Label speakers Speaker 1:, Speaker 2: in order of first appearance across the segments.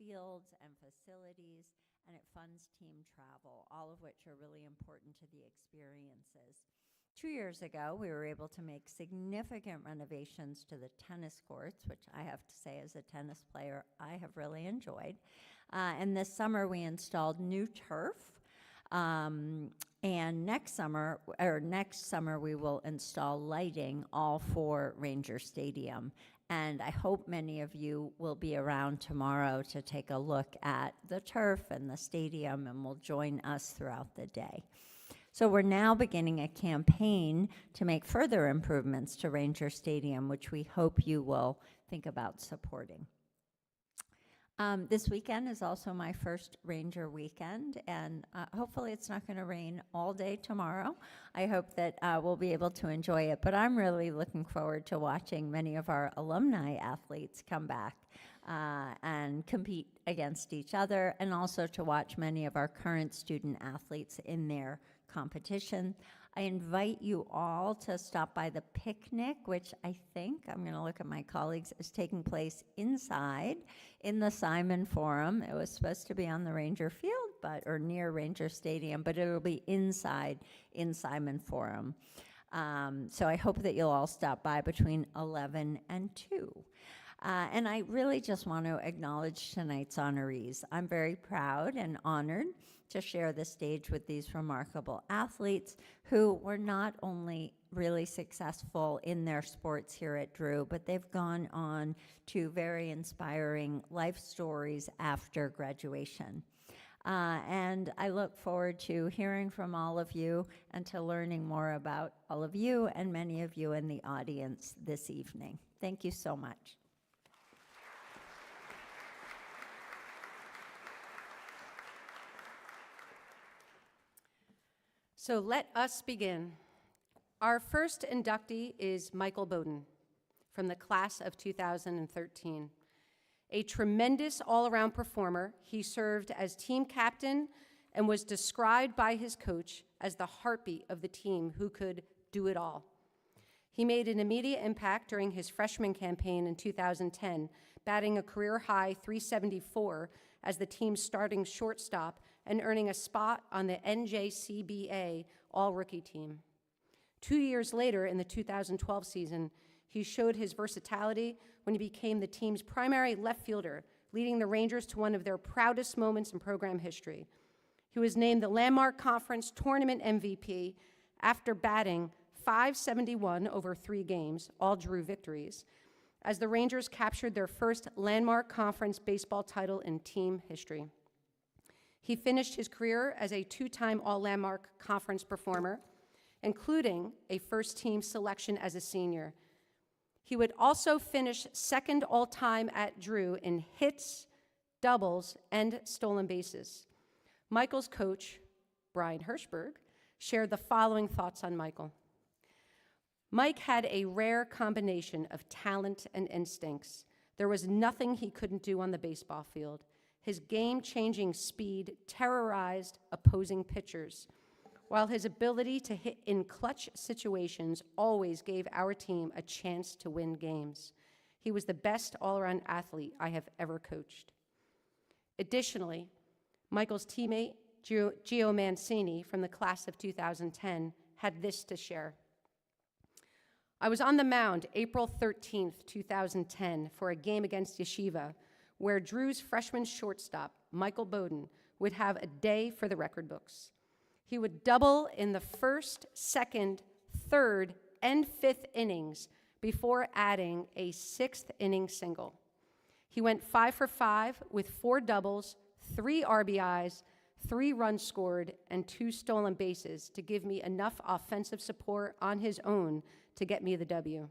Speaker 1: fields and facilities, and it funds team travel, all of which are really important to the experiences. 2 years ago, we were able to make significant renovations to the tennis courts, which I have to say, as a tennis player, I have really enjoyed. And this summer, we installed new turf. And next summer, we will install lighting all for Ranger Stadium. And I hope many of you will be around tomorrow to take a look at the turf and the stadium, and will join us throughout the day. So we're now beginning a campaign to make further improvements to Ranger Stadium, which we hope you will think about supporting. This weekend is also my first Ranger weekend, and hopefully it's not going to rain all day tomorrow. I hope that we'll be able to enjoy it, but I'm really looking forward to watching many of our alumni athletes come back and compete against each other, and also to watch many of our current student athletes in their competition. I invite you all to stop by the picnic, which I think, I'm going to look at my colleagues, is taking place inside in the Simon Forum. It was supposed to be on the Ranger Field, or near Ranger Stadium, but it will be inside in Simon Forum. So I hope that you'll all stop by between 11 and 2. And I really just want to acknowledge tonight's honorees. I'm very proud and honored to share the stage with these remarkable athletes who were not only really successful in their sports here at Drew, but they've gone on to very inspiring life stories after graduation. And I look forward to hearing from all of you and to learning more about all of you and many of you in the audience this evening. Thank you so much.
Speaker 2: So let us begin. Our first inductee is Michael Bodden from the class of 2013. A tremendous all-around performer, he served as team captain and was described by his coach as the heartbeat of the team who could do it all. He made an immediate impact during his freshman campaign in 2010, batting a career-high .374 as the team's starting shortstop and earning a spot on the NJCBA All-Rookie team. 2 years later, in the 2012 season, he showed his versatility when he became the team's primary left fielder, leading the Rangers to one of their proudest moments in program history. He was named the Landmark Conference Tournament MVP after batting .571 over 3 games, all Drew victories, as the Rangers captured their first Landmark Conference baseball title in team history. He finished his career as a 2-time All-Landmark Conference performer, including a first-team selection as a senior. He would also finish second all-time at Drew in hits, doubles, and stolen bases. Michael's coach, Brian Hirschberg, shared the following thoughts on Michael. Mike had a rare combination of talent and instincts. There was nothing he couldn't do on the baseball field. His game-changing speed terrorized opposing pitchers, while his ability to hit in clutch situations always gave our team a chance to win games. He was the best all-around athlete I have ever coached. Additionally, Michael's teammate, Gio Mancini, from the class of 2010, had this to share. I was on the mound April 13th, 2010, for a game against Yeshiva, where Drew's freshman shortstop, Michael Bodden, would have a day for the record books. He would double in the first, second, third, and fifth innings before adding a 6th inning single. He went 5 for 5 with 4 doubles, 3 RBIs, 3 runs scored, and 2 stolen bases to give me enough offensive support on his own to get me the W.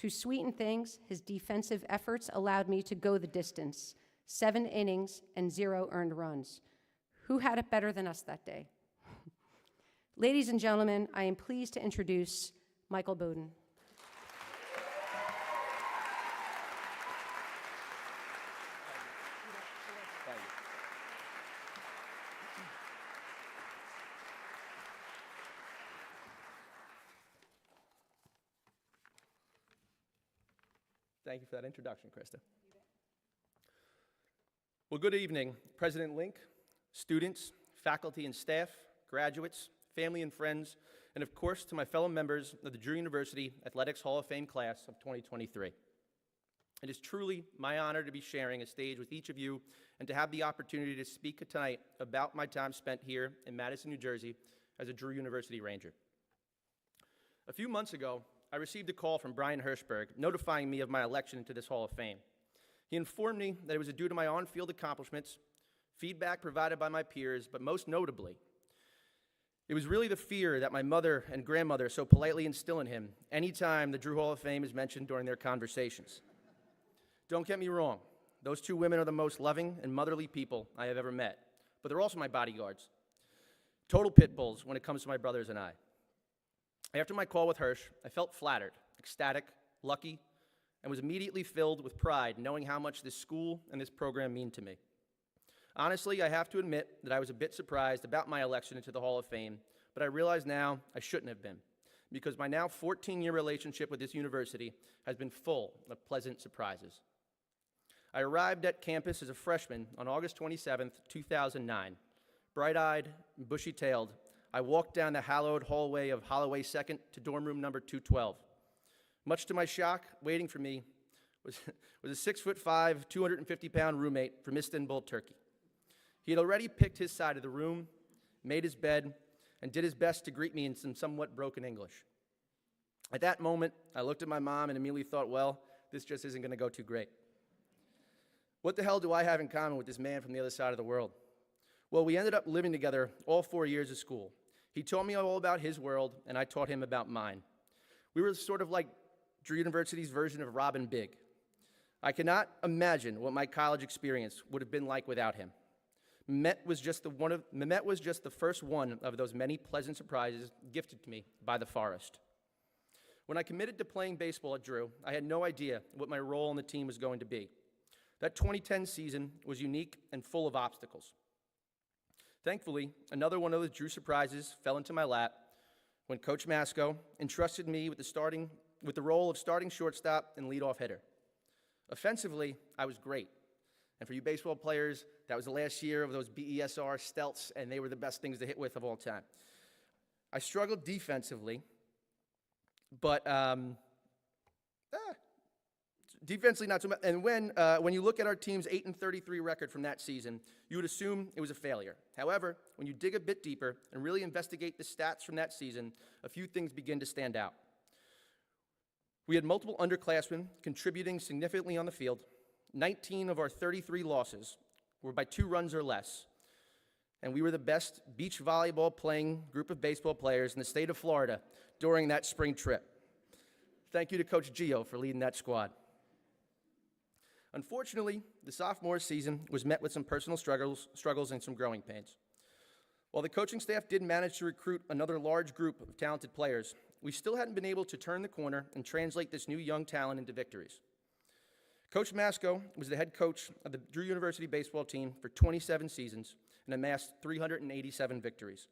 Speaker 2: To sweeten things, his defensive efforts allowed me to go the distance, 7 innings and 0 earned runs. Who had it better than us that day? Ladies and gentlemen, I am pleased to introduce Michael Bodden.
Speaker 3: Thank you for that introduction, Krista. Well, good evening, President Link, students, faculty and staff, graduates, family and friends, and of course to my fellow members of the Drew University Athletics Hall of Fame class of 2023. It is truly my honor to be sharing a stage with each of you and to have the opportunity to speak tonight about my time spent here in Madison, New Jersey as a Drew University Ranger. A few months ago, I received a call from Brian Hirschberg notifying me of my election into this Hall of Fame. He informed me that it was due to my on-field accomplishments, feedback provided by my peers, but most notably, it was really the fear that my mother and grandmother so politely instill in him anytime the Drew Hall of Fame is mentioned during their conversations. Don't get me wrong, those two women are the most loving and motherly people I have ever met, but they're also my bodyguards. Total pit bulls when it comes to my brothers and I. After my call with Hirsch, I felt flattered, ecstatic, lucky, and was immediately filled with pride knowing how much this school and this program mean to me. Honestly, I have to admit that I was a bit surprised about my election into the Hall of Fame, but I realize now I shouldn't have been, because my now 14-year relationship with this university has been full of pleasant surprises. I arrived at campus as a freshman on August 27th, 2009. Bright-eyed and bushy-tailed, I walked down the hallowed hallway of Holloway 2nd to dorm room number 212. Much to my shock, waiting for me was a 6'5", 250-pound roommate from Istanbul, Turkey. He had already picked his side of the room, made his bed, and did his best to greet me in some somewhat broken English. At that moment, I looked at my mom and immediately thought, well, this just isn't going to go too great. What the hell do I have in common with this man from the other side of the world? Well, we ended up living together all 4 years of school. He taught me all about his world, and I taught him about mine. We were sort of like Drew University's version of Robin Big. I cannot imagine what my college experience would have been like without him. Mehmet was just the first one of those many pleasant surprises gifted to me by the Forest. When I committed to playing baseball at Drew, I had no idea what my role on the team was going to be. That 2010 season was unique and full of obstacles. Thankfully, another one of those Drew surprises fell into my lap when Coach Masco entrusted me with the role of starting shortstop and leadoff hitter. Offensively, I was great. And for you baseball players, that was the last year of those BESR stelts, and they were the best things to hit with of all time. I struggled defensively, but defensively not so much. And when you look at our team's 8-33 record from that season, you would assume it was a failure. However, when you dig a bit deeper and really investigate the stats from that season, a few things begin to stand out. We had multiple underclassmen contributing significantly on the field. 19 of our 33 losses were by 2 runs or less, and we were the best beach volleyball playing group of baseball players in the state of Florida during that spring trip. Thank you to Coach Gio for leading that squad. Unfortunately, the sophomore season was met with some personal struggles and some growing pains. While the coaching staff did manage to recruit another large group of talented players, we still hadn't been able to turn the corner and translate this new young talent into victories. Coach Masco was the head coach of the Drew University baseball team for 27 seasons and amassed 387 victories.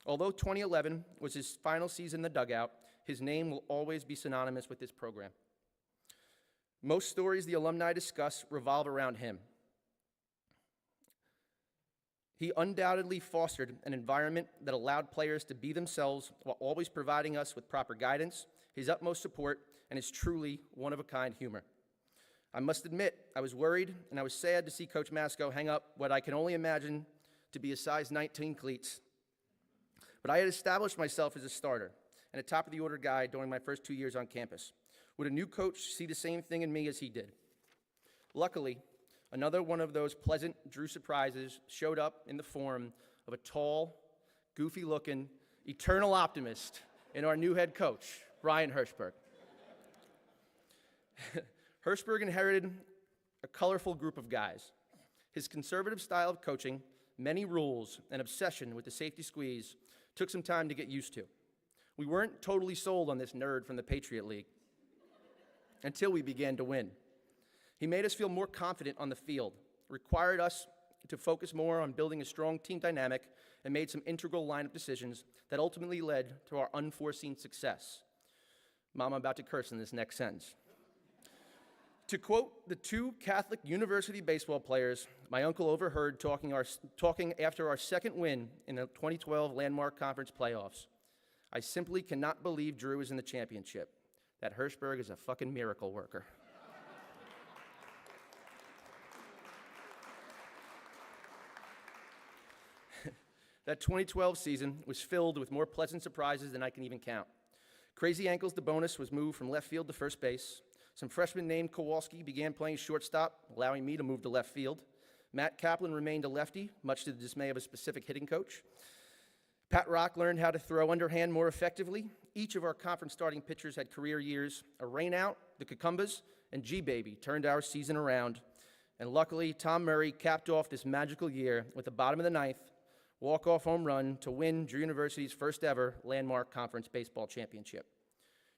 Speaker 3: Although 2011 was his final season in the dugout, his name will always be synonymous with this program. Most stories the alumni discuss revolve around him. He undoubtedly fostered an environment that allowed players to be themselves while always providing us with proper guidance, his utmost support, and his truly one-of-a-kind humor. I must admit, I was worried and I was sad to see Coach Masco hang up what I can only imagine to be a size 19 cleats. But I had established myself as a starter and a top-of-the-order guy during my first 2 years on campus. Would a new coach see the same thing in me as he did? Luckily, another one of those pleasant Drew surprises showed up in the form of a tall, goofy-looking, eternal optimist in our new head coach, Brian Hirschberg. Hirschberg inherited a colorful group of guys. His conservative style of coaching, many rules, and obsession with the safety squeeze took some time to get used to. We weren't totally sold on this nerd from the Patriot League until we began to win. He made us feel more confident on the field, required us to focus more on building a strong team dynamic, and made some integral lineup decisions that ultimately led to our unforeseen success. Mom, I'm about to curse in this next sentence. To quote the two Catholic University baseball players my uncle overheard talking after our second win in the 2012 Landmark Conference playoffs, "I simply cannot believe Drew is in the championship. That Hirschberg is a fucking miracle worker." That 2012 season was filled with more pleasant surprises than I can even count. Crazy Ankles DeBonis was moved from left field to first base. Some freshman named Kowalski began playing shortstop, allowing me to move to left field. Matt Kaplan remained a lefty, much to the dismay of a specific hitting coach. Pat Rock learned how to throw underhand more effectively. Each of our conference starting pitchers had career years. A rainout, the Cucumbas, and G-Baby turned our season around. And luckily, Tom Murray capped off this magical year with the bottom of the ninth walk-off home run to win Drew University's first ever Landmark Conference baseball championship.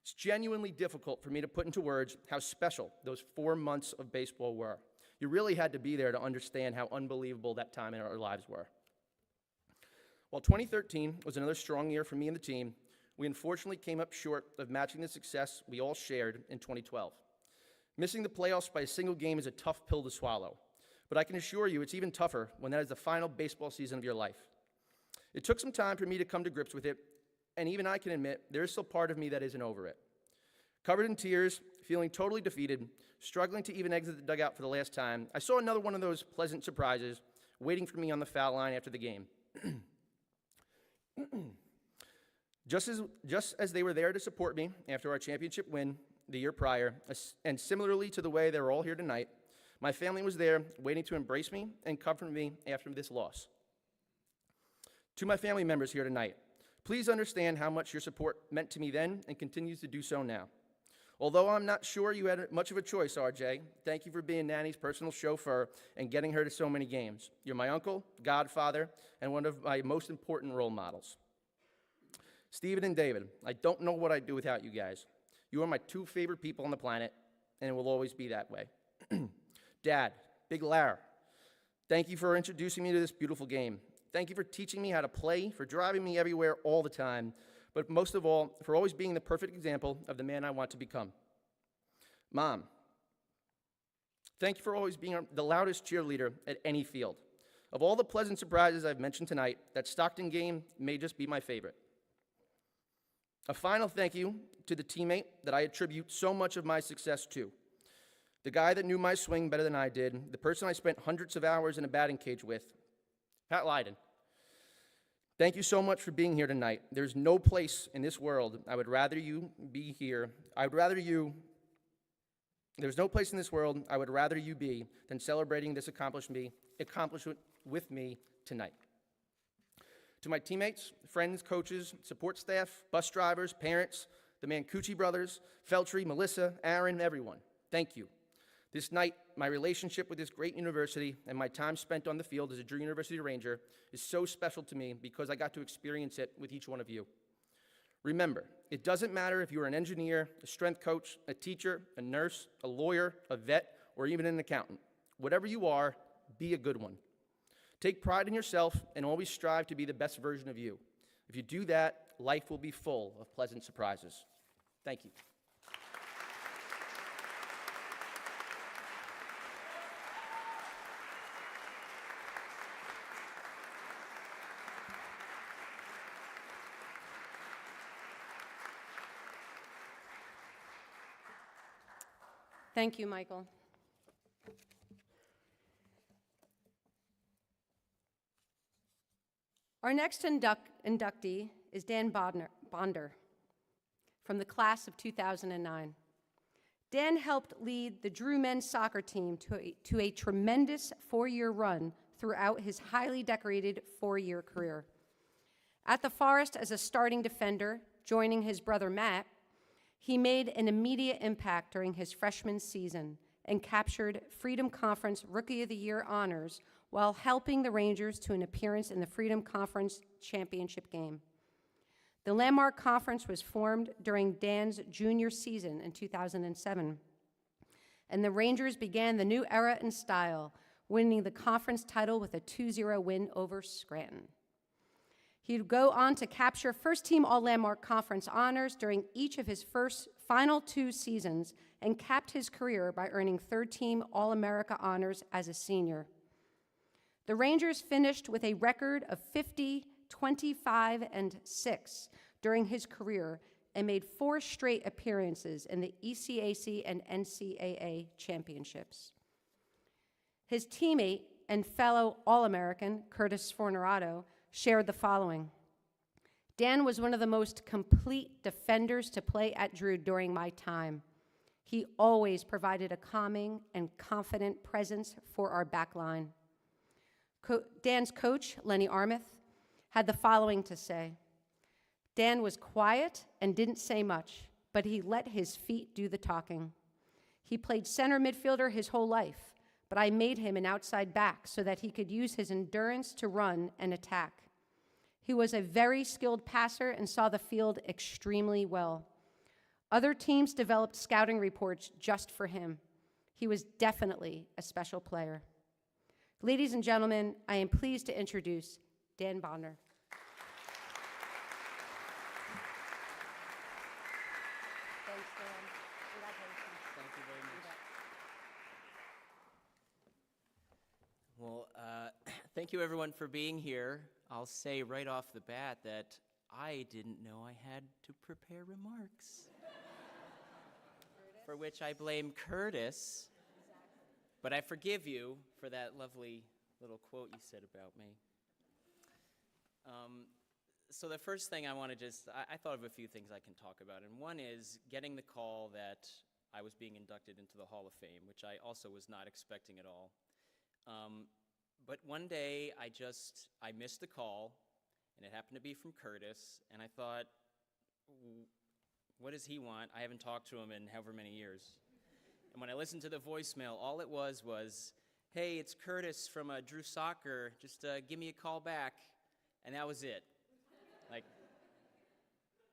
Speaker 3: It's genuinely difficult for me to put into words how special those 4 months of baseball were. You really had to be there to understand how unbelievable that time in our lives were. While 2013 was another strong year for me and the team, we unfortunately came up short of matching the success we all shared in 2012. Missing the playoffs by a single game is a tough pill to swallow, but I can assure you it's even tougher when that is the final baseball season of your life. It took some time for me to come to grips with it, and even I can admit there is still part of me that isn't over it. Covered in tears, feeling totally defeated, struggling to even exit the dugout for the last time, I saw another one of those pleasant surprises waiting for me on the foul line after the game. Just as they were there to support me after our championship win the year prior, and similarly to the way they're all here tonight, my family was there waiting to embrace me and comfort me after this loss. To my family members here tonight, please understand how much your support meant to me then and continues to do so now. Although I'm not sure you had much of a choice, RJ, thank you for being Nanny's personal chauffeur and getting her to so many games. You're my uncle, godfather, and one of my most important role models. Stephen and David, I don't know what I'd do without you guys. You are my two favorite people on the planet, and it will always be that way. Dad, Big Lar, thank you for introducing me to this beautiful game. Thank you for teaching me how to play, for driving me everywhere all the time, but most of all, for always being the perfect example of the man I want to become. Mom, thank you for always being the loudest cheerleader at any field. Of all the pleasant surprises I've mentioned tonight, that Stockton game may just be my favorite. A final thank you to the teammate that I attribute so much of my success to. The guy that knew my swing better than I did, the person I spent hundreds of hours in a batting cage with, Pat Lyden. Thank you so much for being here tonight. There's no place in this world I would rather you be here. There's no place in this world I would rather you be than celebrating this accomplishment with me tonight. To my teammates, friends, coaches, support staff, bus drivers, parents, the Mancucci brothers, Feltry, Melissa, Aaron, everyone, thank you. This night, my relationship with this great university and my time spent on the field as a Drew University Ranger is so special to me because I got to experience it with each one of you. Remember, it doesn't matter if you're an engineer, a strength coach, a teacher, a nurse, a lawyer, a vet, or even an accountant. Whatever you are, be a good one. Take pride in yourself and always strive to be the best version of you. If you do that, life will be full of pleasant surprises. Thank you.
Speaker 2: Thank you, Michael. Our next inductee is Dan Bonder from the class of 2009. Dan helped lead the Drew men's soccer team to a tremendous 4-year run throughout his highly decorated 4-year career. At the Forest as a starting defender, joining his brother Matt, he made an immediate impact during his freshman season and captured Freedom Conference Rookie of the Year honors while helping the Rangers to an appearance in the Freedom Conference Championship game. The Landmark Conference was formed during Dan's junior season in 2007, and the Rangers began the new era in style, winning the conference title with a 2-0 win over Scranton. He'd go on to capture first-team All-Landmark Conference honors during each of his final 2 seasons and capped his career by earning third-team All-America honors as a senior. The Rangers finished with a record of 50, 25, and 6 during his career and made 4 straight appearances in the ECAC and NCAA championships. His teammate and fellow All-American, Curtis Fornerado, shared the following. Dan was one of the most complete defenders to play at Drew during my time. He always provided a calming and confident presence for our back line. Dan's coach, Lenny Armith, had the following to say. Dan was quiet and didn't say much, but he let his feet do the talking. He played center midfielder his whole life, but I made him an outside back so that he could use his endurance to run and attack. He was a very skilled passer and saw the field extremely well. Other teams developed scouting reports just for him. He was definitely a special player. Ladies and gentlemen, I am pleased to introduce Dan Bonner. Thanks, Dan. Congratulations.
Speaker 4: Thank you very much. Well, thank you everyone for being here. I'll say right off the bat that I didn't know I had to prepare remarks. For which I blame Curtis. But I forgive you for that lovely little quote you said about me. So the first thing I want to I thought of a few things I can talk about. And one is getting the call that I was being inducted into the Hall of Fame, which I also was not expecting at all. But one day I missed the call, and it happened to be from Curtis, and I thought, what does he want? I haven't talked to him in however many years. And when I listened to the voicemail, all it was, hey, it's Curtis from Drew Soccer, just give me a call back, and that was it. Like,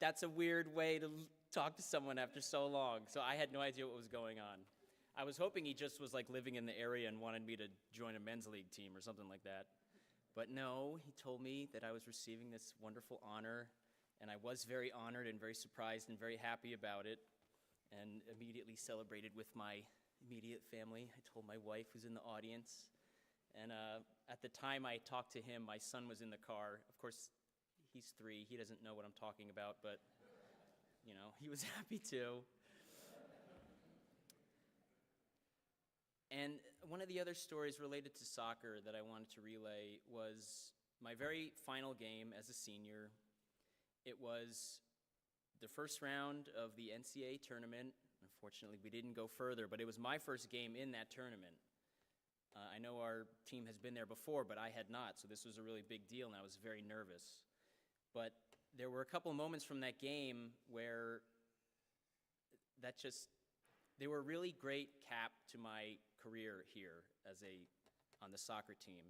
Speaker 4: that's a weird way to talk to someone after so long, so I had no idea what was going on. I was hoping he just was like living in the area and wanted me to join a men's league team or something like that. But no, he told me that I was receiving this wonderful honor, and I was very honored and very surprised and very happy about it, and immediately celebrated with my immediate family. I told my wife, who's in the audience, and at the time I talked to him, my son was in the car. Of course, he's 3. He doesn't know what I'm talking about, but, you know, he was happy too. And one of the other stories related to soccer that I wanted to relay was my very final game as a senior. It was the first round of the NCAA tournament. Unfortunately, we didn't go further, but it was my first game in that tournament. I know our team has been there before, but I had not, so this was a really big deal, and I was very nervous. But there were a couple of moments from that game where they were a really great cap to my career here on the soccer team.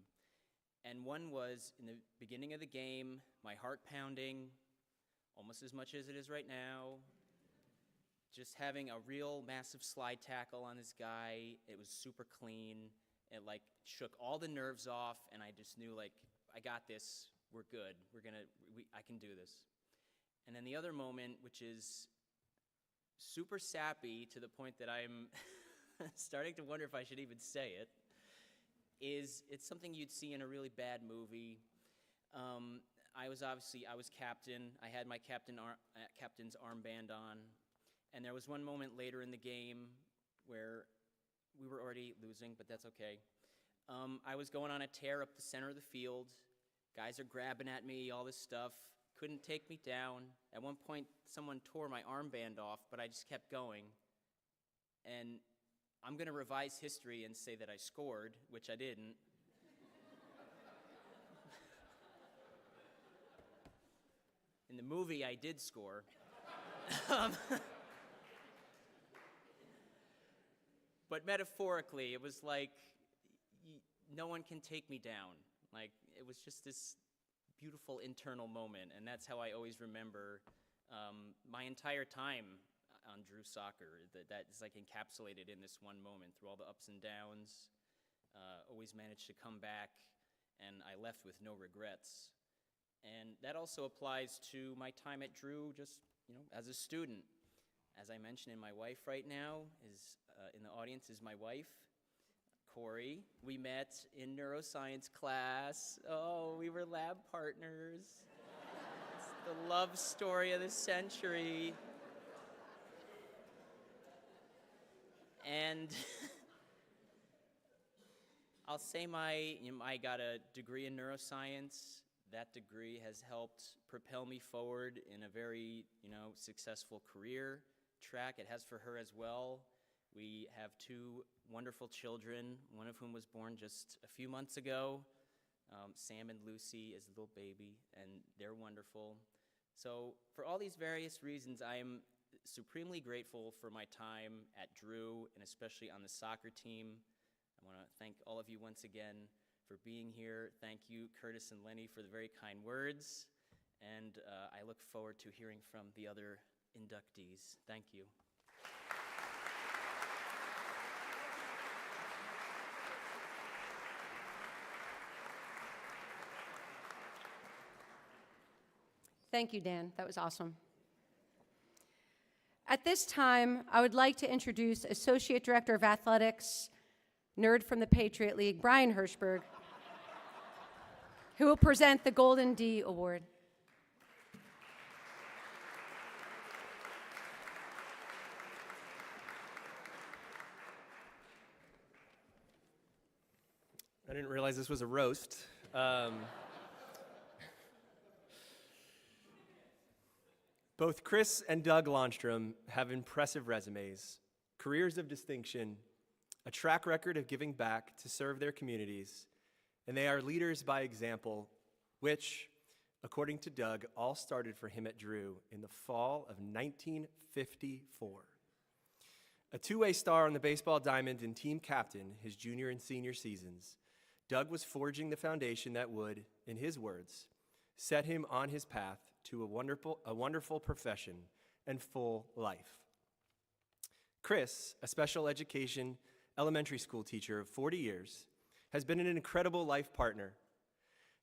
Speaker 4: And one was in the beginning of the game, my heart pounding almost as much as it is right now, just having a real massive slide tackle on this guy. It was super clean. It like shook all the nerves off, and I just knew like, I got this, we're good, I can do this. And then the other moment, which is super sappy to the point that I'm starting to wonder if I should even say it, is it's something you'd see in a really bad movie. I was captain. I had my captain's armband on, and there was one moment later in the game where we were already losing, but that's okay. I was going on a tear up the center of the field. Guys are grabbing at me, all this stuff. Couldn't take me down. At one point, someone tore my armband off, but I just kept going. And I'm going to revise history and say that I scored, which I didn't. In the movie, I did score. But metaphorically, it was like, no one can take me down. Like, it was just this beautiful internal moment, and that's how I always remember my entire time on Drew Soccer. That is like encapsulated in this one moment through all the ups and downs. Always managed to come back, and I left with no regrets. And that also applies to my time at Drew, just, as a student. As I mentioned, my wife right now is, in the audience is my wife, Corey. We met in neuroscience class. Oh, we were lab partners. It's the love story of the century. And I'll say I got a degree in neuroscience. That degree has helped propel me forward in a very, successful career track. It has for her as well. We have two wonderful children, one of whom was born just a few months ago. Sam and Lucy is a little baby, and they're wonderful. So for all these various reasons, I am supremely grateful for my time at Drew, and especially on the soccer team. I want to thank all of you once again for being here. Thank you, Curtis and Lenny, for the very kind words. And I look forward to hearing from the other inductees. Thank you.
Speaker 2: Thank you, Dan. That was awesome. At this time, I would like to introduce Associate Director of Athletics, nerd from the Patriot League, Brian Hirschberg, who will present the Golden D Award.
Speaker 5: I didn't realize this was a roast. Both Cris and Doug Lonnstrom have impressive resumes, careers of distinction, a track record of giving back to serve their communities, and they are leaders by example, which, according to Doug, all started for him at Drew in the fall of 1954. A two-way star on the baseball diamond and team captain his junior and senior seasons, Doug was forging the foundation that would, in his words, set him on his path to a wonderful profession and full life. Cris, a special education elementary school teacher of 40 years, has been an incredible life partner,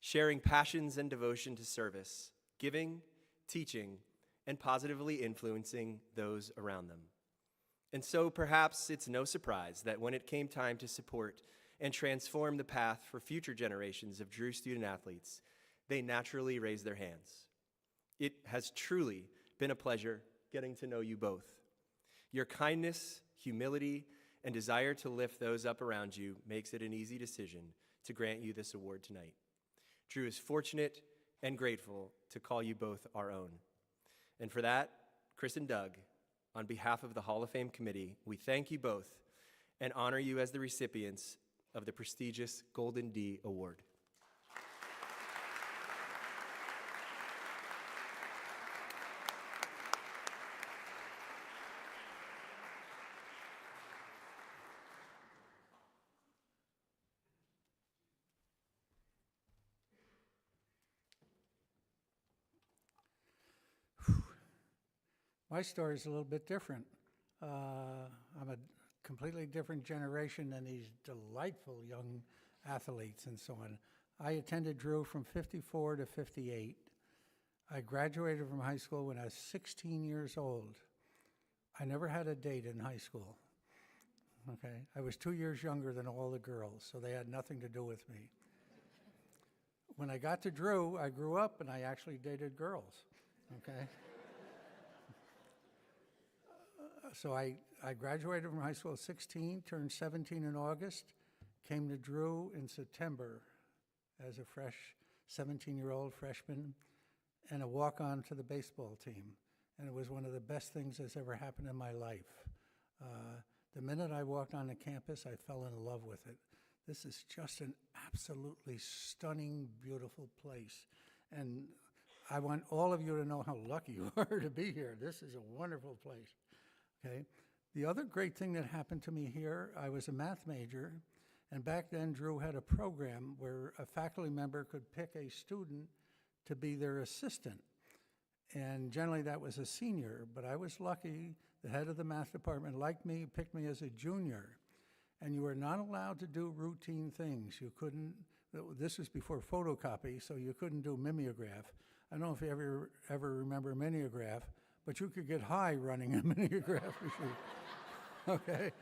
Speaker 5: sharing passions and devotion to service, giving, teaching, and positively influencing those around them. And so perhaps it's no surprise that when it came time to support and transform the path for future generations of Drew student athletes, they naturally raised their hands. It has truly been a pleasure getting to know you both. Your kindness, humility, and desire to lift those up around you makes it an easy decision to grant you this award tonight. Drew is fortunate and grateful to call you both our own. And for that, Cris and Doug, on behalf of the Hall of Fame Committee, we thank you both and honor you as the recipients of the prestigious Golden D Award.
Speaker 6: My story is a little bit different. I'm a completely different generation than these delightful young athletes and so on. I attended Drew from 54 to 58. I graduated from high school when I was 16 years old. I never had a date in high school. Okay, I was 2 years younger than all the girls, so they had nothing to do with me. When I got to Drew, I grew up and I actually dated girls. Okay. So I graduated from high school at 16, turned 17 in August, came to Drew in September as a fresh 17-year-old freshman and a walk-on to the baseball team. And it was one of the best things that's ever happened in my life. The minute I walked on the campus, I fell in love with it. This is just an absolutely stunning, beautiful place. And I want all of you to know how lucky you are to be here. This is a wonderful place. Okay. The other great thing that happened to me here, I was a math major, and back then Drew had a program where a faculty member could pick a student to be their assistant. And generally that was a senior, but I was lucky. The head of the math department liked me, picked me as a junior. And you were not allowed to do routine things. You couldn't This was before photocopy, so you couldn't do mimeograph. I don't know if you ever remember mimeograph, but you could get high running a mimeograph machine. Okay?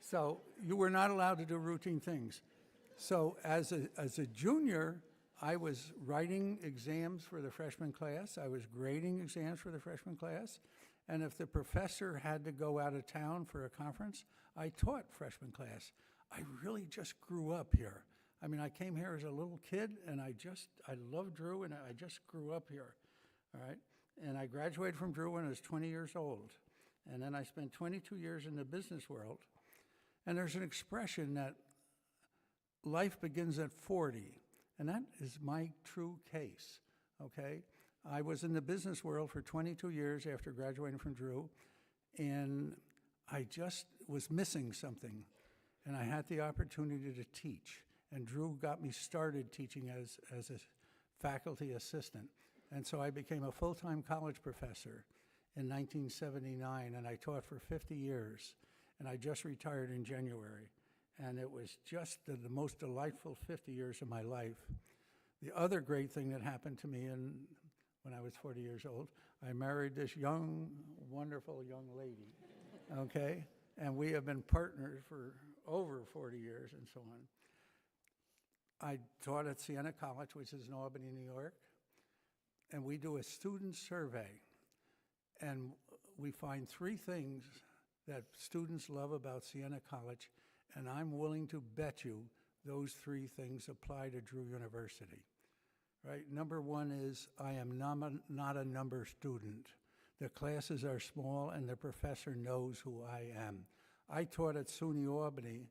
Speaker 6: So you were not allowed to do routine things. So as a junior, I was writing exams for the freshman class. I was grading exams for the freshman class. And if the professor had to go out of town for a conference, I taught freshman class. I really just grew up here. I mean, I came here as a little kid, and I loved Drew, and I just grew up here, all right? And I graduated from Drew when I was 20 years old. And then I spent 22 years in the business world. And there's an expression that life begins at 40, and that is my true case, okay? I was in the business world for 22 years after graduating from Drew, and I just was missing something, and I had the opportunity to teach. And Drew got me started teaching as a faculty assistant. And so I became a full-time college professor in 1979, and I taught for 50 years. And I just retired in January. And it was just the most delightful 50 years of my life. The other great thing that happened to me when I was 40 years old, I married this young, wonderful young lady, okay? And we have been partners for over 40 years and so on. I taught at Siena College, which is in Albany, New York, and we do a student survey. And we find 3 things that students love about Siena College, and I'm willing to bet you those 3 things apply to Drew University. Right? Number 1 is I am not a number student. The classes are small, and the professor knows who I am. I taught at SUNY Albany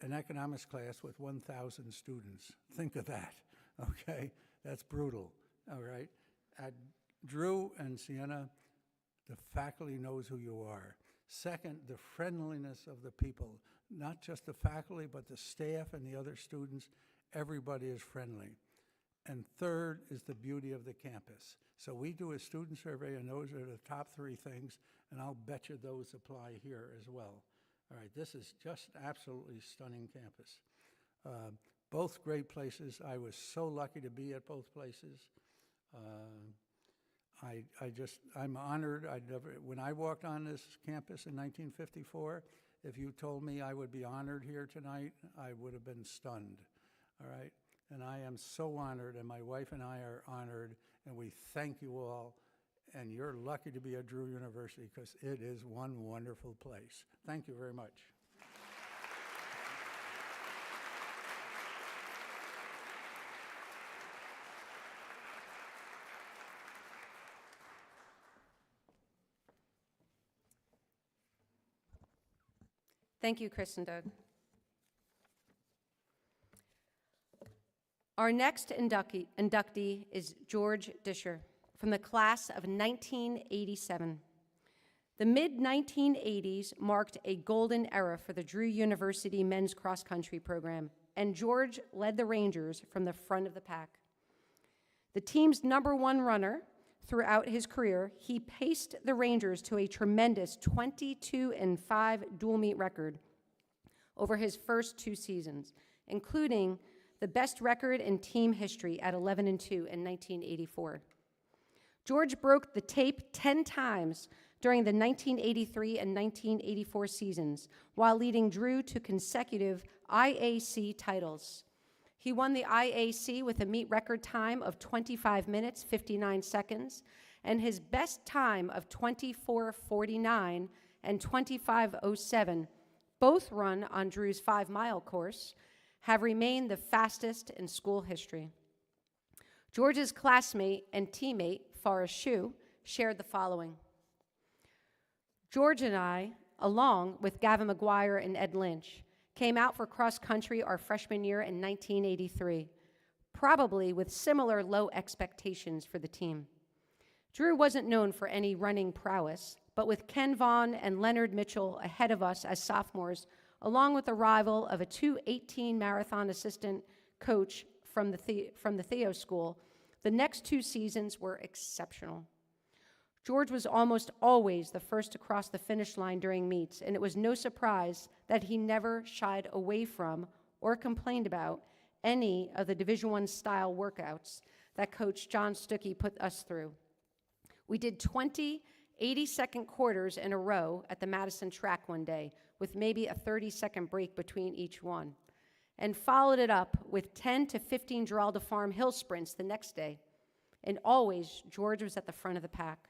Speaker 6: an economics class with 1,000 students. Think of that, okay? That's brutal, all right? At Drew and Siena, the faculty knows who you are. Second, the friendliness of the people, not just the faculty, but the staff and the other students. Everybody is friendly. And third is the beauty of the campus. So we do a student survey, and those are the top 3 things, and I'll bet you those apply here as well. All right, this is just absolutely stunning campus. Both great places. I was so lucky to be at both places. I'm honored. When I walked on this campus in 1954, if you told me I would be honored here tonight, I would have been stunned, all right? And I am so honored, and my wife and I are honored, and we thank you all, and you're lucky to be at Drew University because it is one wonderful place. Thank you very much.
Speaker 2: Thank you, Cris and Doug. Our next inductee is George Discher from the class of 1987. The mid-1980s marked a golden era for the Drew University men's cross-country program, and George led the Rangers from the front of the pack. The team's #1 runner throughout his career, he paced the Rangers to a tremendous 22-5 dual meet record over his first 2 seasons, including the best record in team history at 11-2 in 1984. George broke the tape 10 times during the 1983 and 1984 seasons, while leading Drew to consecutive IAC titles. He won the IAC with a meet record time of 25 minutes, 59 seconds, and his best time of 24:49 and 25:07, both run on Drew's 5-mile course, have remained the fastest in school history. George's classmate and teammate, Forrest Shue, shared the following. George and I, along with Gavin McGuire and Ed Lynch, came out for cross-country our freshman year in 1983, probably with similar low expectations for the team. Drew wasn't known for any running prowess, but with Ken Vaughn and Leonard Mitchell ahead of us as sophomores, along with the arrival of a 2:18 marathon assistant coach from the Theo School, the next 2 seasons were exceptional. George was almost always the first to cross the finish line during meets, and it was no surprise that he never shied away from or complained about any of the Division I style workouts that Coach John Stuckey put us through. We did 20 80-second quarters in a row at the Madison track one day, with maybe a 30-second break between each one, and followed it up with 10 to 15 Geralda Farm hill sprints the next day. And always, George was at the front of the pack.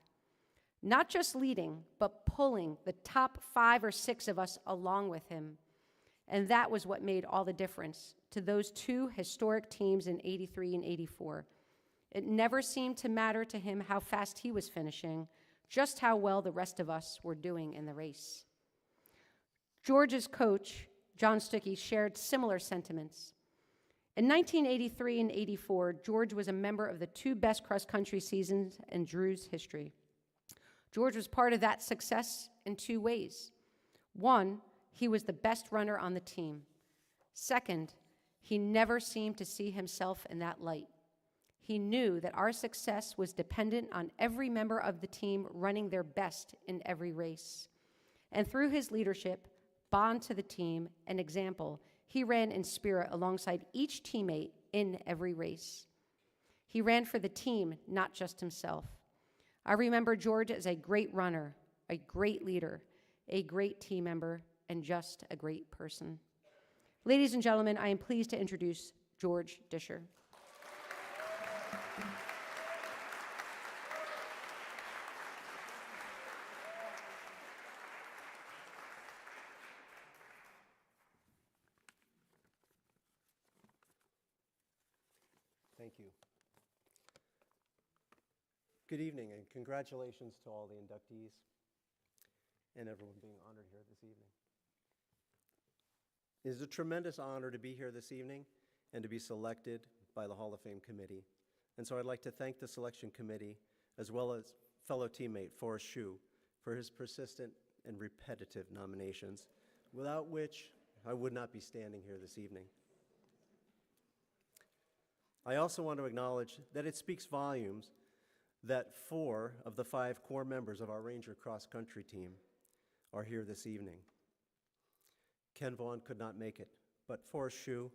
Speaker 2: Not just leading, but pulling the top 5 or 6 of us along with him. And that was what made all the difference to those 2 historic teams in '83 and '84. It never seemed to matter to him how fast he was finishing, just how well the rest of us were doing in the race. George's coach, John Stuckey, shared similar sentiments. In 1983 and '84, George was a member of the 2 best cross-country seasons in Drew's history. George was part of that success in 2 ways. One, he was the best runner on the team. Second, he never seemed to see himself in that light. He knew that our success was dependent on every member of the team running their best in every race. And through his leadership, bond to the team, and example, he ran in spirit alongside each teammate in every race. He ran for the team, not just himself. I remember George as a great runner, a great leader, a great team member, and just a great person. Ladies and gentlemen, I am pleased to introduce George Discher.
Speaker 7: Thank you. Good evening, and congratulations to all the inductees and everyone being honored here this evening. It is a tremendous honor to be here this evening and to be selected by the Hall of Fame committee. And so I'd like to thank the selection committee, as well as fellow teammate Forrest Shue, for his persistent and repetitive nominations, without which I would not be standing here this evening. I also want to acknowledge that it speaks volumes that 4 of the 5 core members of our Ranger cross-country team are here this evening. Ken Vaughn could not make it, but Forrest Shue,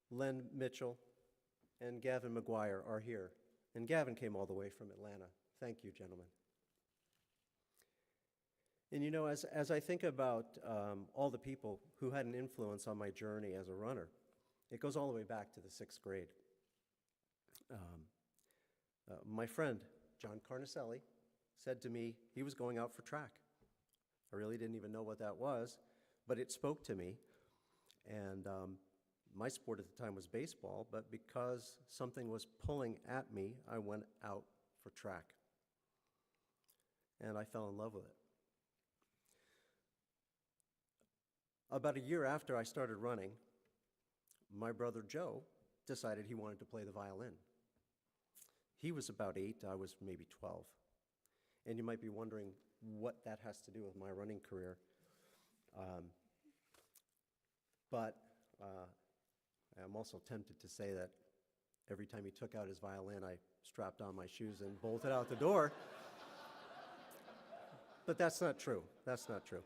Speaker 7: Len Mitchell, and Gavin McGuire are here. And Gavin came all the way from Atlanta. Thank you, gentlemen. And you know, as I think about all the people who had an influence on my journey as a runner, it goes all the way back to the 6th grade. My friend, John Carnicelli, said to me he was going out for track. I really didn't even know what that was, but it spoke to me. And my sport at the time was baseball, but because something was pulling at me, I went out for track. And I fell in love with it. About a year after I started running, my brother Joe decided he wanted to play the violin. He was about 8, I was maybe 12. And you might be wondering what that has to do with my running career. But I'm also tempted to say that every time he took out his violin, I strapped on my shoes and bolted out the door. But that's not true. That's not true.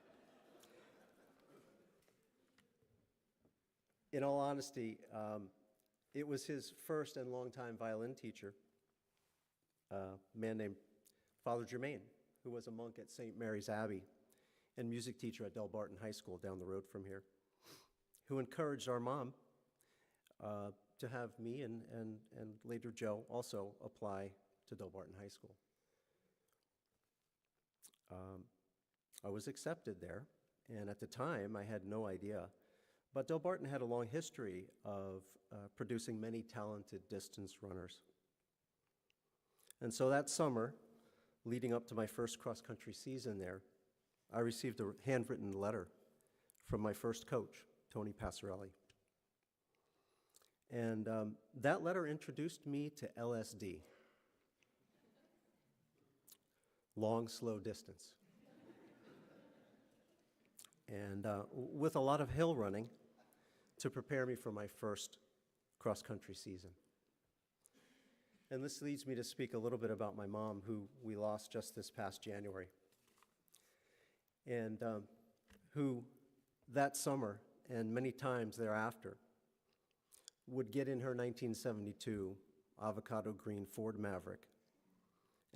Speaker 7: In all honesty, it was his first and longtime violin teacher, a man named Father Germain, who was a monk at St. Mary's Abbey and music teacher at Delbarton High School down the road from here, who encouraged our mom to have me and later Joe also apply to Delbarton High School. I was accepted there, and at the time I had no idea, but Delbarton had a long history of producing many talented distance runners. And so that summer, leading up to my first cross-country season there, I received a handwritten letter from my first coach, Tony Passarelli. And that letter introduced me to LSD, long, slow distance. And with a lot of hill running to prepare me for my first cross-country season. And this leads me to speak a little bit about my mom, who we lost just this past January, and who that summer and many times thereafter would get in her 1972 avocado green Ford Maverick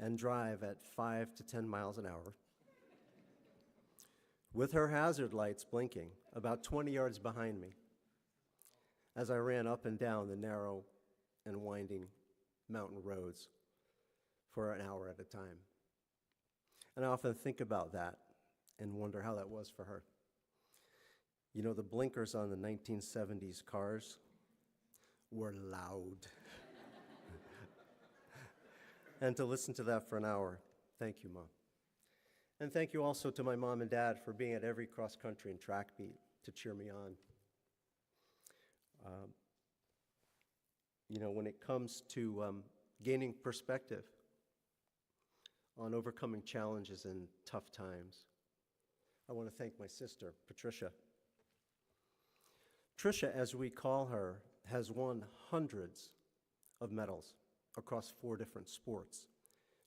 Speaker 7: and drive at 5 to 10 miles an hour with her hazard lights blinking about 20 yards behind me as I ran up and down the narrow and winding mountain roads for an hour at a time. And I often think about that and wonder how that was for her. You know, the blinkers on the 1970s cars were loud. And to listen to that for an hour, thank you, Mom. And thank you also to my mom and dad for being at every cross-country and track meet to cheer me on. You know, when it comes to gaining perspective on overcoming challenges and tough times, I want to thank my sister, Patricia. Tricia, as we call her, has won hundreds of medals across 4 different sports: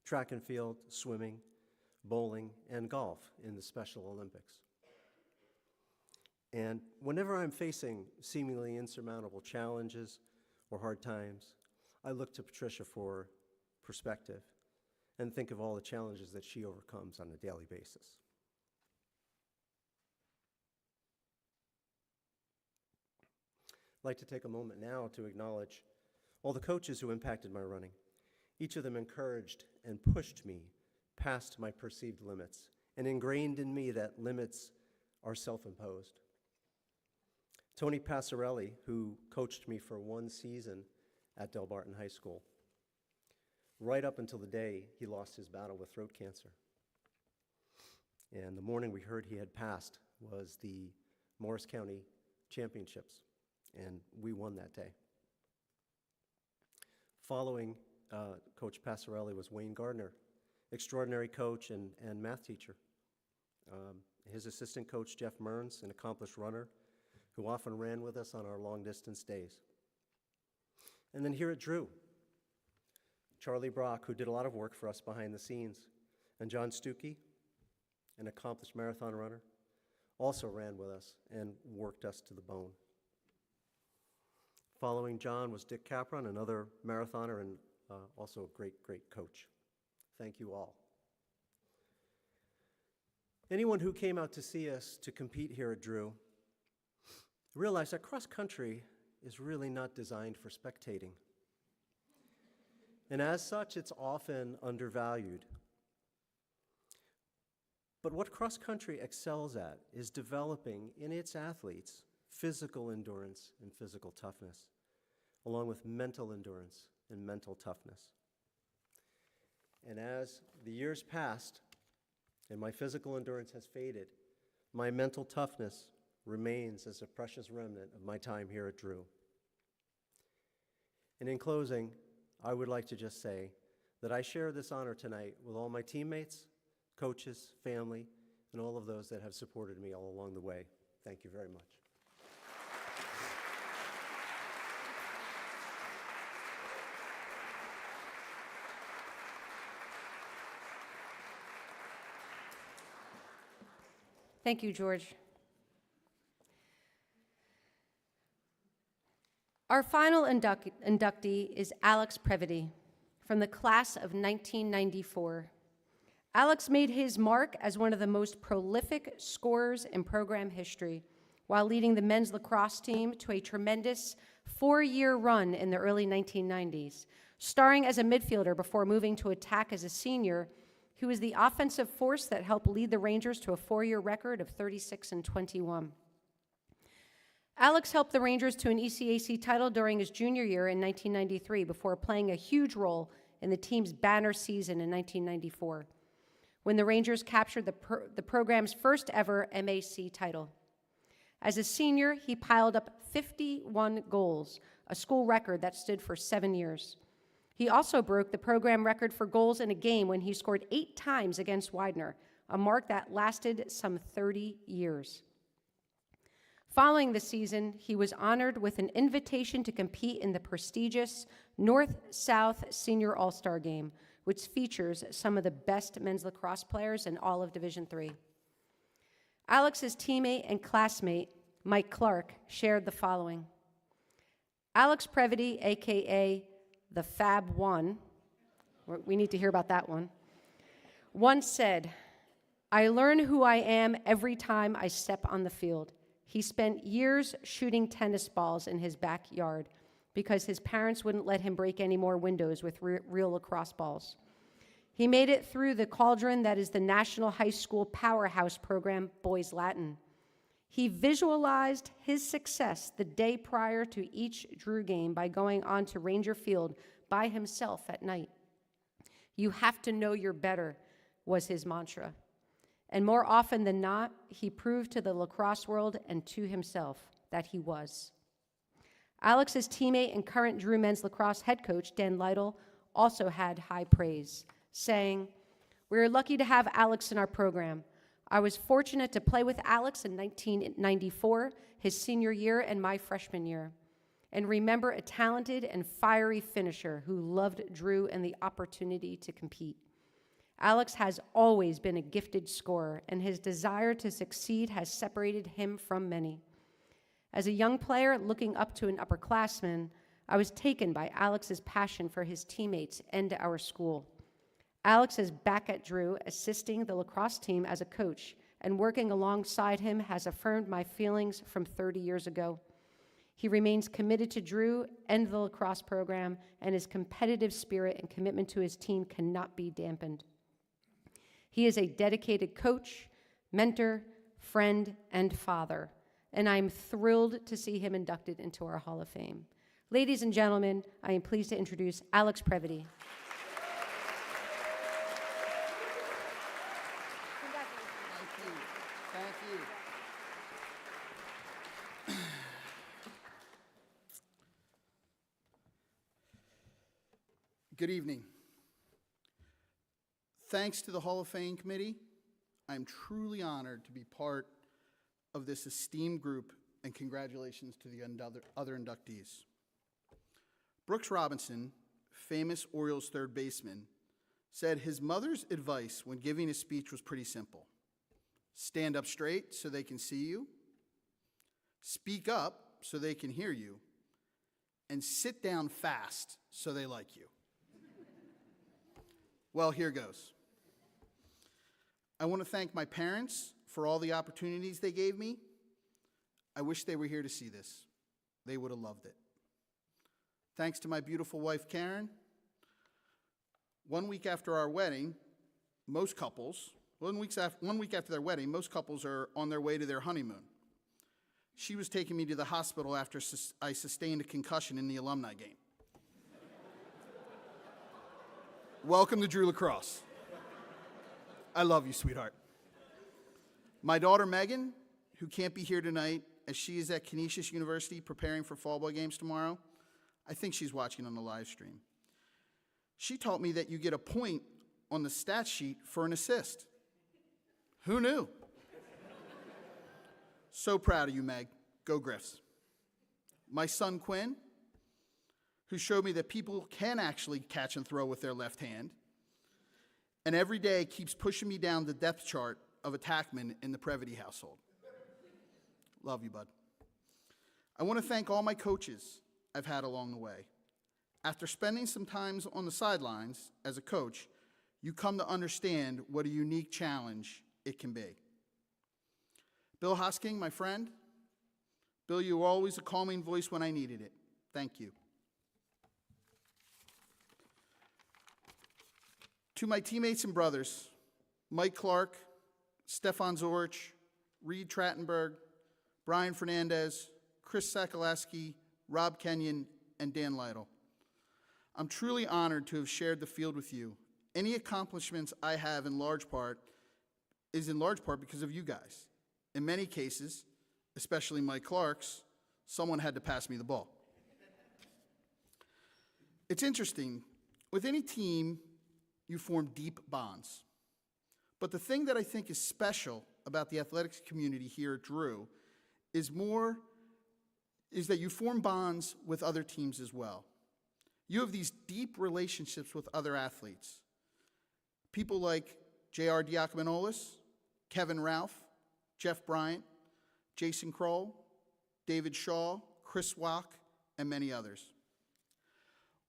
Speaker 7: track and field, swimming, bowling, and golf in the Special Olympics. And whenever I'm facing seemingly insurmountable challenges or hard times, I look to Patricia for perspective and think of all the challenges that she overcomes on a daily basis. I'd like to take a moment now to acknowledge all the coaches who impacted my running. Each of them encouraged and pushed me past my perceived limits and ingrained in me that limits are self-imposed. Tony Passarelli, who coached me for 1 season at Del Barton High School, right up until the day he lost his battle with throat cancer. And the morning we heard he had passed was the Morris County Championships, and we won that day. Following Coach Passarelli was Wayne Gardner, extraordinary coach and math teacher. His assistant coach, Jeff Mearns, an accomplished runner who often ran with us on our long-distance days. And then here at Drew, Charlie Brock, who did a lot of work for us behind the scenes, and John Stuckey, an accomplished marathon runner, also ran with us and worked us to the bone. Following John was Dick Capron, another marathoner and also a great, great coach. Thank you all. Anyone who came out to see us to compete here at Drew realized that cross country is really not designed for spectating. And as such, it's often undervalued. But what cross country excels at is developing in its athletes physical endurance and physical toughness, along with mental endurance and mental toughness. And as the years passed and my physical endurance has faded, my mental toughness remains as a precious remnant of my time here at Drew. And in closing, I would like to just say that I share this honor tonight with all my teammates, coaches, family, and all of those that have supported me all along the way. Thank you very much.
Speaker 2: Thank you, George. Our final inductee is Alex Previdi from the class of 1994. Alex made his mark as one of the most prolific scorers in program history while leading the men's lacrosse team to a tremendous 4-year run in the early 1990s. Starring as a midfielder before moving to attack as a senior, he was the offensive force that helped lead the Rangers to a 4-year record of 36-21. Alex helped the Rangers to an ECAC title during his junior year in 1993 before playing a huge role in the team's banner season in 1994, when the Rangers captured the program's first ever MAC title. As a senior, he piled up 51 goals, a school record that stood for 7 years. He also broke the program record for goals in a game when he scored 8 times against Widener, a mark that lasted some 30 years. Following the season, he was honored with an invitation to compete in the prestigious North-South Senior All-Star Game, which features some of the best men's lacrosse players in all of Division III. Alex's teammate and classmate, Mike Clark, shared the following. Alex Previdi, AKA the Fab One, we need to hear about that one, once said, "I learn who I am every time I step on the field." He spent years shooting tennis balls in his backyard because his parents wouldn't let him break any more windows with real lacrosse balls. He made it through the cauldron that is the National High School Powerhouse program, Boys Latin. He visualized his success the day prior to each Drew game by going onto Ranger Field by himself at night. "You have to know you're better," was his mantra. And more often than not, he proved to the lacrosse world and to himself that he was. Alex's teammate and current Drew men's lacrosse head coach, Dan Lytle, also had high praise, saying, "We are lucky to have Alex in our program. I was fortunate to play with Alex in 1994, his senior year and my freshman year, and remember a talented and fiery finisher who loved Drew and the opportunity to compete. Alex has always been a gifted scorer, and his desire to succeed has separated him from many. As a young player looking up to an upperclassman, I was taken by Alex's passion for his teammates and our school. Alex is back at Drew, assisting the lacrosse team as a coach, and working alongside him has affirmed my feelings from 30 years ago. He remains committed to Drew and the lacrosse program, and his competitive spirit and commitment to his team cannot be dampened. He is a dedicated coach, mentor, friend, and father, and I'm thrilled to see him inducted into our Hall of Fame. Ladies and gentlemen, I am pleased to introduce Alex Previdi.
Speaker 8: Thank you. Good evening. Thanks to the Hall of Fame Committee, I'm truly honored to be part of this esteemed group, and congratulations to the other inductees. Brooks Robinson, famous Orioles third baseman, said his mother's advice when giving his speech was pretty simple. Stand up straight so they can see you, speak up so they can hear you, and sit down fast so they like you. Well, here goes. I want to thank my parents for all the opportunities they gave me. I wish they were here to see this. They would have loved it. Thanks to my beautiful wife, Karen. 1 week after our wedding, one week after their wedding, most couples are on their way to their honeymoon. She was taking me to the hospital after I sustained a concussion in the alumni game. Welcome to Drew Lacrosse. I love you, sweetheart. My daughter, Megan, who can't be here tonight as she is at Canisius University preparing for fall ball games tomorrow. I think she's watching on the live stream. She taught me that you get a point on the stat sheet for an assist. Who knew? So proud of you, Meg. Go Griffs. My son, Quinn, who showed me that people can actually catch and throw with their left hand, and every day keeps pushing me down the depth chart of attackmen in the Previdi household. Love you, bud. I want to thank all my coaches I've had along the way. After spending some time on the sidelines as a coach, you come to understand what a unique challenge it can be. Bill Hosking, my friend. Bill, you were always a calming voice when I needed it. Thank you. To my teammates and brothers, Mike Clark, Stefan Zorich, Reed Trattenberg, Brian Fernandez, Chris Sakaleski, Rob Kenyon, and Dan Lytle. I'm truly honored to have shared the field with you. Any accomplishments I have in large part because of you guys. In many cases, especially Mike Clark's, someone had to pass me the ball. It's interesting, with any team, you form deep bonds. But the thing that I think is special about the athletics community here at Drew is that you form bonds with other teams as well. You have these deep relationships with other athletes. People like J.R. Diacomanoulis, Kevin Ralph, Jeff Bryant, Jason Kroll, David Shaw, Chris Wack, and many others.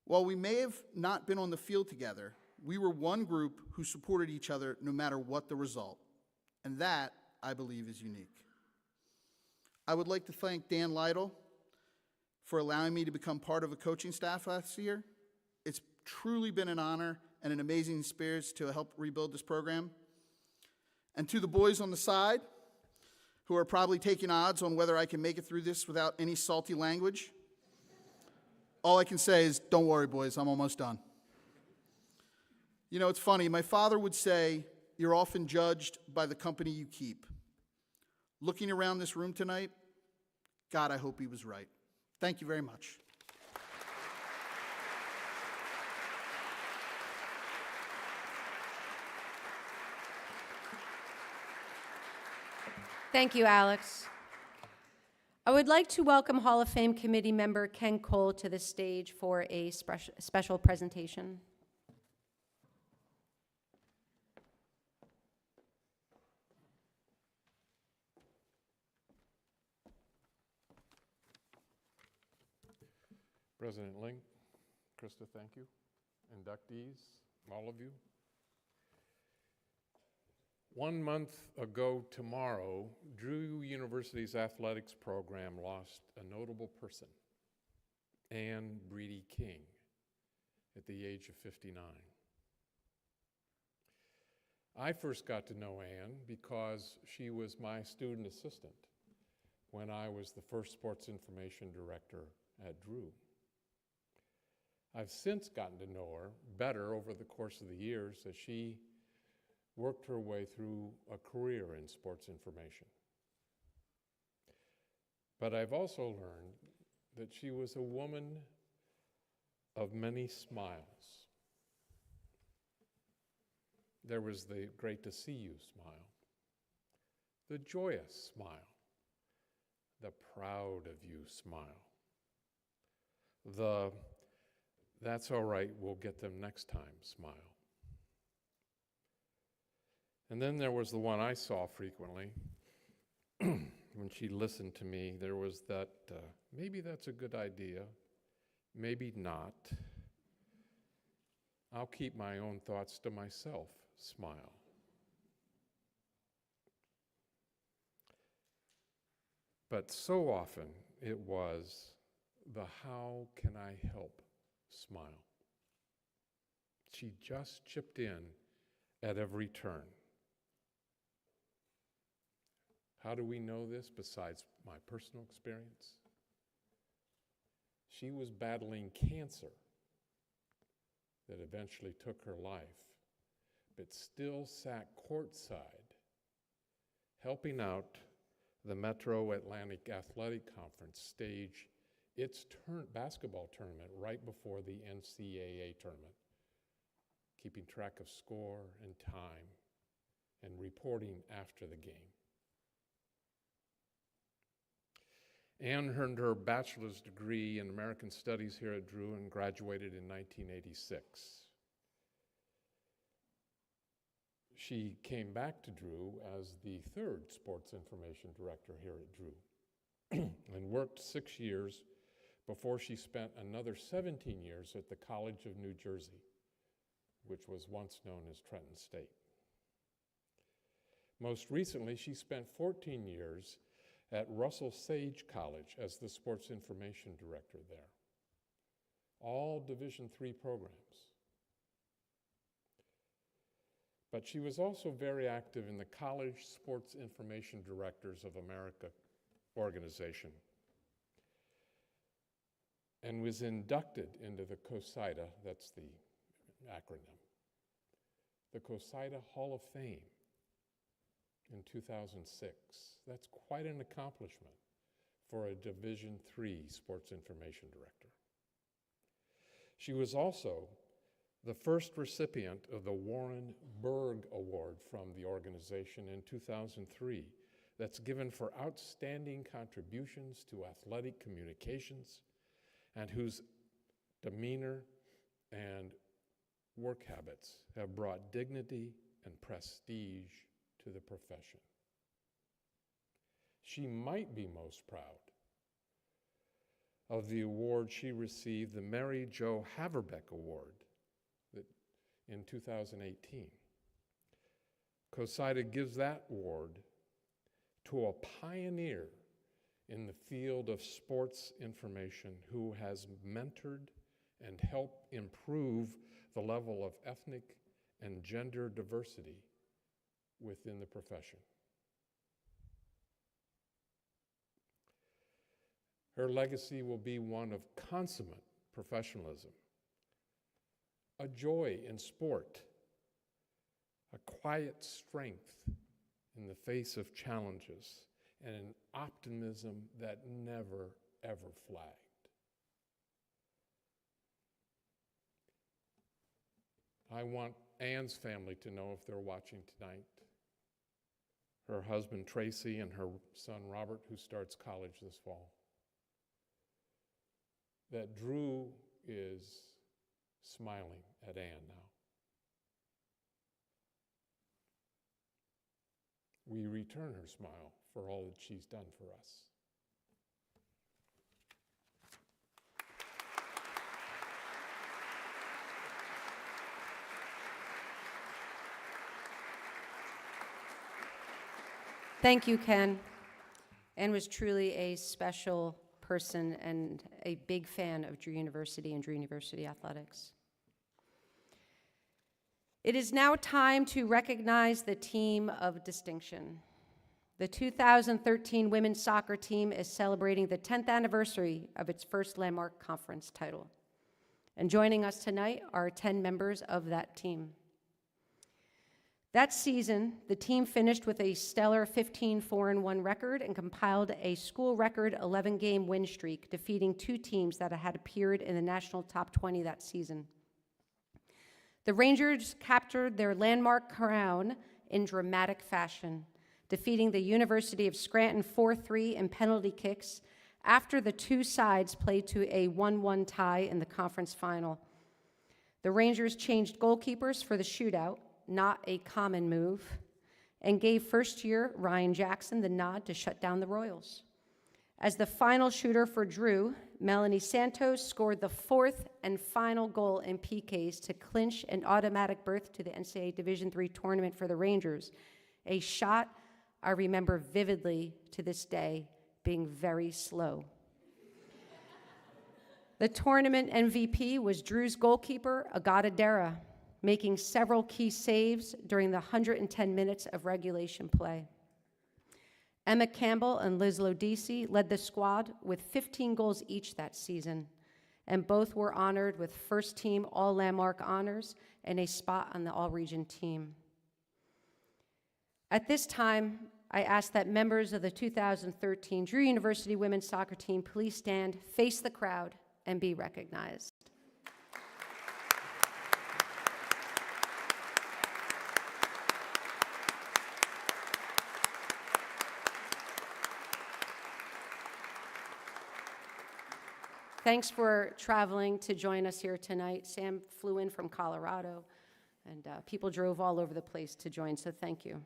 Speaker 8: While we may have not been on the field together, we were one group who supported each other no matter what the result, and that, I believe, is unique. I would like to thank Dan Lytle for allowing me to become part of a coaching staff last year. It's truly been an honor and an amazing experience to help rebuild this program. And to the boys on the side, who are probably taking odds on whether I can make it through this without any salty language, all I can say is, don't worry, boys, I'm almost done. You know, it's funny, my father would say, you're often judged by the company you keep. Looking around this room tonight, God, I hope he was right. Thank you very much.
Speaker 2: Thank you, Alex. I would like to welcome Hall of Fame committee member Ken Cole to the stage for a special presentation.
Speaker 9: President Link, Krista, thank you. Inductees, all of you. 1 month ago tomorrow, Drew University's athletics program lost a notable person, Anne Breedy King, at the age of 59. I first got to know Anne because she was my student assistant when I was the first sports information director at Drew. I've since gotten to know her better over the course of the years as she worked her way through a career in sports information. But I've also learned that she was a woman of many smiles. There was the great to see you smile, the joyous smile, the proud of you smile, the that's all right, we'll get them next time smile. And then there was the one I saw frequently. When she listened to me, there was that, maybe that's a good idea, maybe not. I'll keep my own thoughts to myself, smile. But so often it was the how can I help smile. She just chipped in at every turn. How do we know this besides my personal experience? She was battling cancer that eventually took her life, but still sat courtside, helping out the Metro Atlantic Athletic Conference stage its basketball tournament right before the NCAA tournament, keeping track of score and time and reporting after the game. Anne earned her bachelor's degree in American Studies here at Drew and graduated in 1986. She came back to Drew as the third sports information director here at Drew and worked 6 years before she spent another 17 years at the College of New Jersey, which was once known as Trenton State. Most recently, she spent 14 years at Russell Sage College as the sports information director there. All Division III programs. But she was also very active in the College Sports Information Directors of America organization and was inducted into the COSIDA, that's the acronym, the COSIDA Hall of Fame in 2006. That's quite an accomplishment for a Division III sports information director. She was also the first recipient of the Warren Berg Award from the organization in 2003 that's given for outstanding contributions to athletic communications and whose demeanor and work habits have brought dignity and prestige to the profession. She might be most proud of the award she received, the Mary Jo Haverbeck Award in 2018. COSIDA gives that award to a pioneer in the field of sports information who has mentored and helped improve the level of ethnic and gender diversity within the profession. Her legacy will be one of consummate professionalism, a joy in sport, a quiet strength in the face of challenges, and an optimism that never, ever flagged. I want Ann's family to know, if they're watching tonight, her husband Tracy and her son Robert, who starts college this fall, that Drew is smiling at Ann now. We return her smile for all that she's done for us.
Speaker 2: Thank you, Ken. Ann was truly a special person and a big fan of Drew University and Drew University athletics. It is now time to recognize the team of distinction. The 2013 women's soccer team is celebrating the 10th anniversary of its first landmark conference title. And joining us tonight are 10 members of that team. That season, the team finished with a stellar 15-4-1 record and compiled a school record 11-game win streak, defeating 2 teams that had appeared in the national top 20 that season. The Rangers captured their landmark crown in dramatic fashion, defeating the University of Scranton 4-3 in penalty kicks after the 2 sides played to a 1-1 tie in the conference final. The Rangers changed goalkeepers for the shootout, not a common move, and gave first-year Ryan Jackson the nod to shut down the Royals. As the final shooter for Drew, Melanie Santos scored the 4th and final goal in PKs to clinch an automatic berth to the NCAA Division III tournament for the Rangers, a shot I remember vividly to this day, being very slow. The tournament MVP was Drew's goalkeeper, Agata Dara, making several key saves during the 110 minutes of regulation play. Emma Campbell and Liz Lodisi led the squad with 15 goals each that season, and both were honored with first-team All-Landmark honors and a spot on the All-Region team. At this time, I ask that members of the 2013 Drew University women's soccer team please stand, face the crowd, and be recognized. Thanks for traveling to join us here tonight. Sam flew in from Colorado, and people drove all over the place to join, so thank you.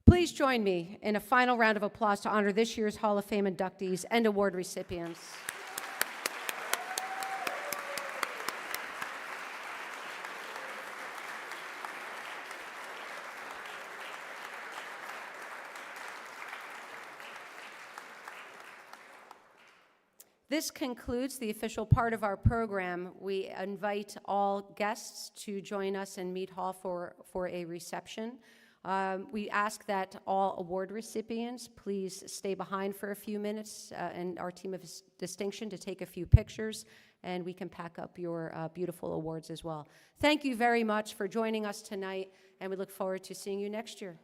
Speaker 2: Please join me in a final round of applause to honor this year's Hall of Fame inductees and award recipients. This concludes the official part of our program. We invite all guests to join us in Mead Hall for a reception. We ask that all award recipients please stay behind for a few minutes and our team of distinction to take a few pictures, and we can pack up your beautiful awards as well. Thank you very much for joining us tonight, and we look forward to seeing you next year.